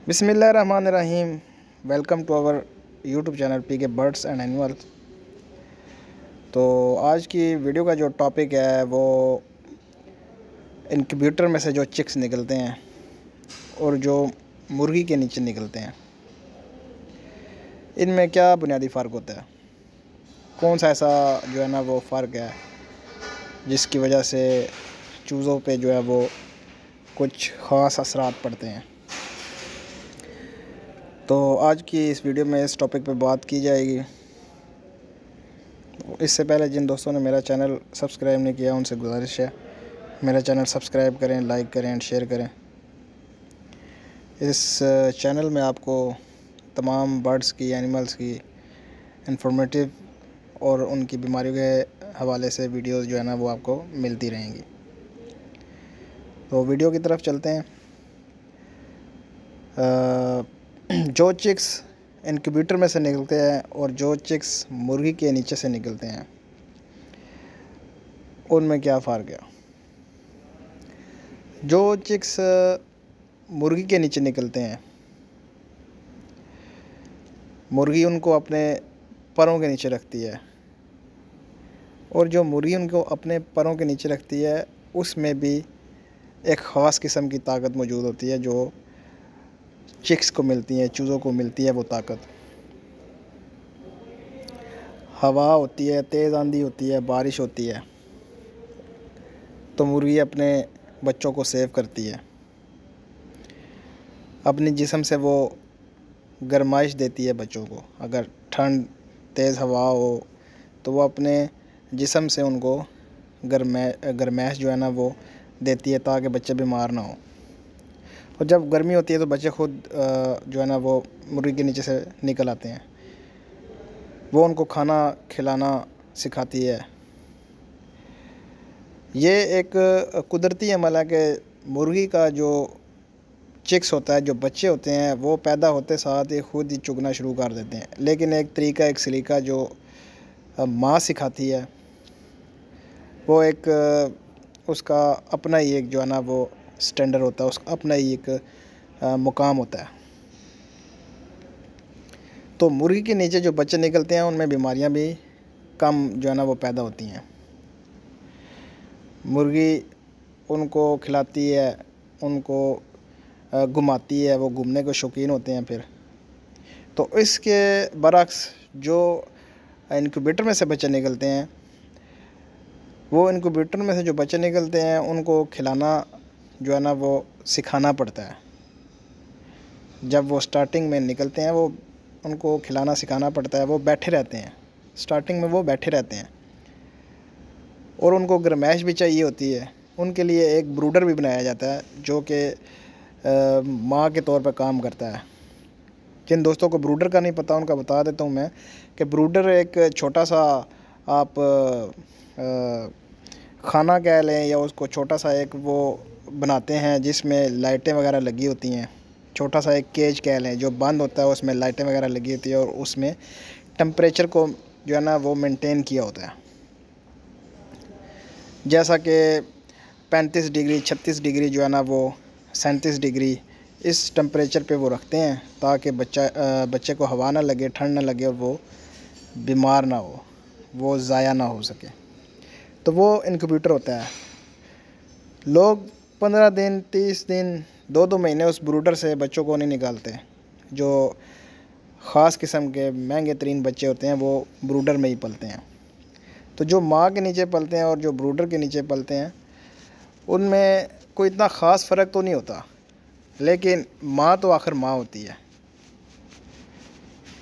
बिस्मिल्लाहिर्रहमानिर्रहीम। Welcome to our YouTube channel P K birds and animals. तो आज की वीडियो का जो टॉपिक है वो इनक्यूबेटर में से जो चिक्स निकलते हैं और जो मुर्गी के नीचे निकलते हैं, इनमें क्या बुनियादी फ़र्क होता है। कौन सा ऐसा जो है ना वो फ़र्क है जिसकी वजह से चूज़ों पे जो है वो कुछ ख़ास असरात पड़ते हैं। तो आज की इस वीडियो में इस टॉपिक पे बात की जाएगी। इससे पहले जिन दोस्तों ने मेरा चैनल सब्सक्राइब नहीं किया उनसे गुजारिश है मेरा चैनल सब्सक्राइब करें, लाइक करें एंड शेयर करें। इस चैनल में आपको तमाम बर्ड्स की, एनिमल्स की इंफॉर्मेटिव और उनकी बीमारियों के हवाले से वीडियोस जो है ना वो आपको मिलती रहेंगी। तो वीडियो की तरफ चलते हैं। जो चिक्स इनक्यूबेटर में से निकलते हैं और जो चिक्स मुर्गी के नीचे से निकलते हैं, उनमें क्या फ़र्क है। जो चिक्स मुर्गी के नीचे निकलते हैं, मुर्गी उनको अपने परों के नीचे रखती है, और जो मुर्गी उनको अपने परों के नीचे रखती है उसमें भी एक ख़ास किस्म की ताकत मौजूद होती है जो चिक्स को मिलती है, चूज़ों को मिलती है। वो ताकत हवा होती है, तेज़ आंधी होती है, बारिश होती है, तो मुर्गी अपने बच्चों को सेव करती है। अपनी जिस्म से वो गर्माइश देती है बच्चों को। अगर ठंड, तेज़ हवा हो तो वो अपने जिस्म से उनको गर्माइश जो है ना वो देती है ताकि बच्चे बीमार ना हो। और जब गर्मी होती है तो बच्चे खुद जो है ना वो मुर्गी के नीचे से निकल आते हैं। वो उनको खाना खिलाना सिखाती है। ये एक कुदरती अमल है कि मुर्गी का जो चिक्स होता है, जो बच्चे होते हैं, वो पैदा होते साथ ही खुद ही चुगना शुरू कर देते हैं। लेकिन एक तरीका, एक सलीका जो माँ सिखाती है, वो एक उसका अपना ही एक जो है ना वो स्टैंडर्ड होता है, उसका अपना ही एक मुकाम होता है। तो मुर्गी के नीचे जो बच्चे निकलते हैं उनमें बीमारियां भी कम जो है ना वो पैदा होती हैं। मुर्गी उनको खिलाती है, उनको घुमाती है, वो घूमने के शौकीन होते हैं। फिर तो इसके बरक्स जो इनक्यूबेटर में से बच्चे निकलते हैं, वो इनक्यूबेटर में से जो बच्चे निकलते हैं उनको खिलाना जो है ना वो सिखाना पड़ता है। जब वो स्टार्टिंग में निकलते हैं वो उनको खिलाना सिखाना पड़ता है। वो बैठे रहते हैं, स्टार्टिंग में वो बैठे रहते हैं और उनको गर्माइश भी चाहिए होती है। उनके लिए एक ब्रूडर भी बनाया जाता है जो कि माँ के तौर पर काम करता है। जिन दोस्तों को ब्रूडर का नहीं पता उनका बता देता हूँ मैं कि ब्रूडर एक छोटा सा आप खाना कह लें या उसको छोटा सा एक वो बनाते हैं जिसमें लाइटें वगैरह लगी होती हैं। छोटा सा एक केज कह लें जो बंद होता है, उसमें लाइटें वगैरह लगी होती है और उसमें टेम्परेचर को जो है ना वो मेंटेन किया होता है। जैसा कि 35 डिग्री, 36 डिग्री जो है ना वो 37 डिग्री, इस टेम्परेचर पे वो रखते हैं ताकि बच्चे को हवा ना लगे, ठंड ना लगे और वो बीमार ना हो, वो ज़ाया ना हो सके। तो वो इनक्यूबेटर होता है। लोग 15 दिन, 30 दिन, 2-2 महीने उस ब्रूडर से बच्चों को नहीं निकालते। जो ख़ास किस्म के महंगे तरीन बच्चे होते हैं वो ब्रूडर में ही पलते हैं। तो जो माँ के नीचे पलते हैं और जो ब्रूडर के नीचे पलते हैं उनमें कोई इतना ख़ास फ़र्क तो नहीं होता, लेकिन माँ तो आखिर माँ होती है।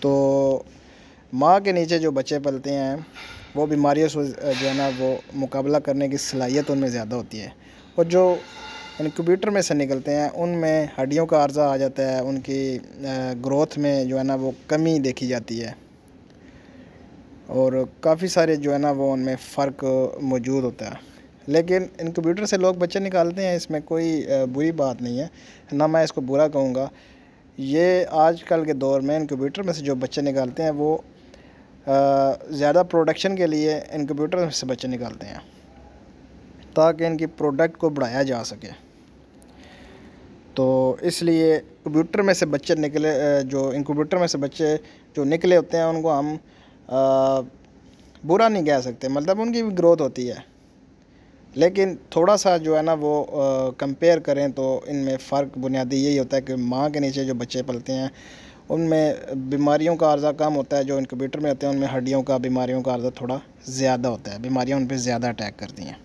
तो माँ के नीचे जो बच्चे पलते हैं वो बीमारियों से जो है ना वो मुकाबला करने की सलाहियत उनमें ज़्यादा होती है। और जो इनक्यूबेटर में से निकलते हैं उनमें हड्डियों का अर्जा आ जाता है, उनकी ग्रोथ में जो है ना वो कमी देखी जाती है और काफ़ी सारे जो है ना वो उनमें फ़र्क मौजूद होता है। लेकिन इनक्यूबेटर से लोग बच्चे निकालते हैं, इसमें कोई बुरी बात नहीं है, ना मैं इसको बुरा कहूँगा। ये आजकल के दौर में इनक्यूबेटर में से जो बच्चे निकालते हैं वो ज़्यादा प्रोडक्शन के लिए इनक्यूबेटर में से बच्चे निकालते हैं ताकि इनकी प्रोडक्ट को बढ़ाया जा सके। तो इसलिए कंप्यूटर में से बच्चे निकले, जो इंक्यूबेटर में से बच्चे जो निकले होते हैं उनको हम बुरा नहीं कह सकते, मतलब उनकी भी ग्रोथ होती है, लेकिन थोड़ा सा जो है ना वो कंपेयर करें तो इनमें फ़र्क बुनियादी यही होता है कि माँ के नीचे जो बच्चे पलते हैं उनमें बीमारियों का अर्जा कम होता है, जो इनक्यूबेटर में होते हैं उनमें हड्डियों का, बीमारियों का अर्जा थोड़ा ज़्यादा होता है, बीमारियाँ उन पर ज़्यादा अटैक करती हैं।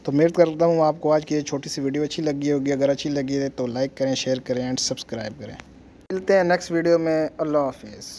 तो उम्मीद करता हूँ आपको आज की ये छोटी सी वीडियो अच्छी लगी होगी। अगर अच्छी लगी है तो लाइक करें, शेयर करें एंड सब्सक्राइब करें। मिलते हैं नेक्स्ट वीडियो में। अल्लाह हाफिज़।